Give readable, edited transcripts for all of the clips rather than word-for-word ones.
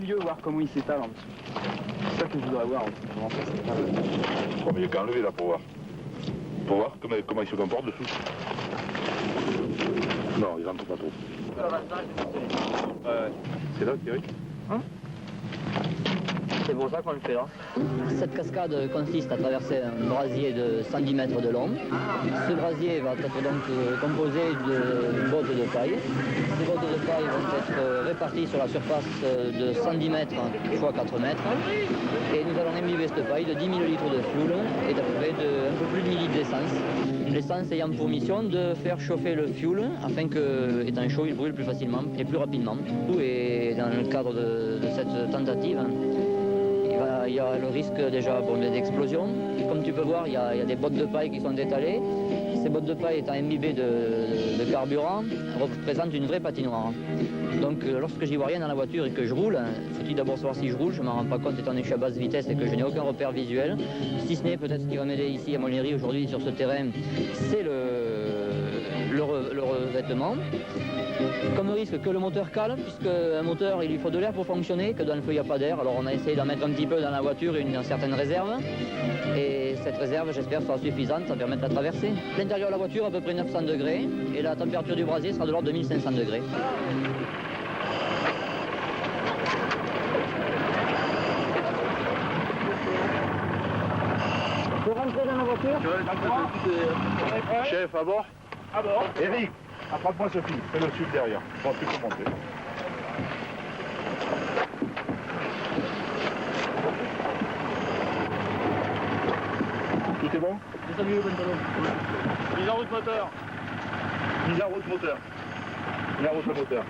milieu, voir comment il s'étale en dessous. C'est ça que je voudrais voir, comment ça s'étale. Bon, mais il n'y a qu'à enlever là pour voir. Pour voir comment il se comporte dessous. Non, il rentre pas trop. C'est là, Thierry. C'est pour ça qu'on le fait là. Cette cascade consiste à traverser un brasier de 110 mètres de long. Ce brasier va être donc composé de bottes de paille. Ces bottes de paille vont être réparties sur la surface de 110 mètres x 4 mètres. Et nous allons imbiber cette paille de 10 000 litres de fioul et d'à peu près un peu plus de 1000 litres d'essence. L'essence ayant pour mission de faire chauffer le fioul afin que, étant chaud, il brûle plus facilement et plus rapidement. Et dans le cadre de cette tentative, il y a le risque déjà d'explosion. Comme tu peux voir, il y a des bottes de paille qui sont étalées. Ces bottes de paille étant imbibées de carburant représentent une vraie patinoire. Donc lorsque j'y vois rien dans la voiture et que je roule, faut-il d'abord savoir si je roule, je ne m'en rends pas compte étant donné que je suis à basse vitesse et que je n'ai aucun repère visuel. Si ce n'est peut-être ce qui va m'aider ici à Montléry aujourd'hui sur ce terrain, c'est le revêtement. Comme risque que le moteur cale, puisque un moteur il lui faut de l'air pour fonctionner, que dans le feu il n'y a pas d'air. Alors on a essayé d'en mettre un petit peu dans la voiture, une certaine réserve. Et cette réserve, j'espère, sera suffisante à permettre la traversée. L'intérieur de la voiture à peu près 900 degrés et la température du brasier sera de l'ordre de 1500 degrés. Vous rentrez dans la voiture? Chef, à bord? À bord. Eric, attrape-moi Sophie, fais le sud derrière. Bon, tu peux monter. Tout est bon? Mise en route moteur. Mise en route moteur. Mets en route le moteur.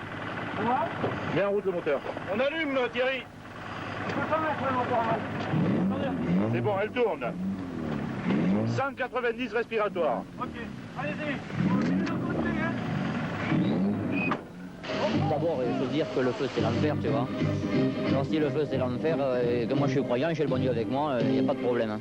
Comment? Mets en route le moteur. On allume, Thierry. Je peux pas mettre le moteur là. C'est bon, elle tourne. 190 respiratoires. Ok, allez-y. D'abord, il faut dire que le feu c'est l'enfer, tu vois. Alors si le feu c'est l'enfer et que moi je suis croyant, j'ai le bon Dieu avec moi, il n'y a pas de problème.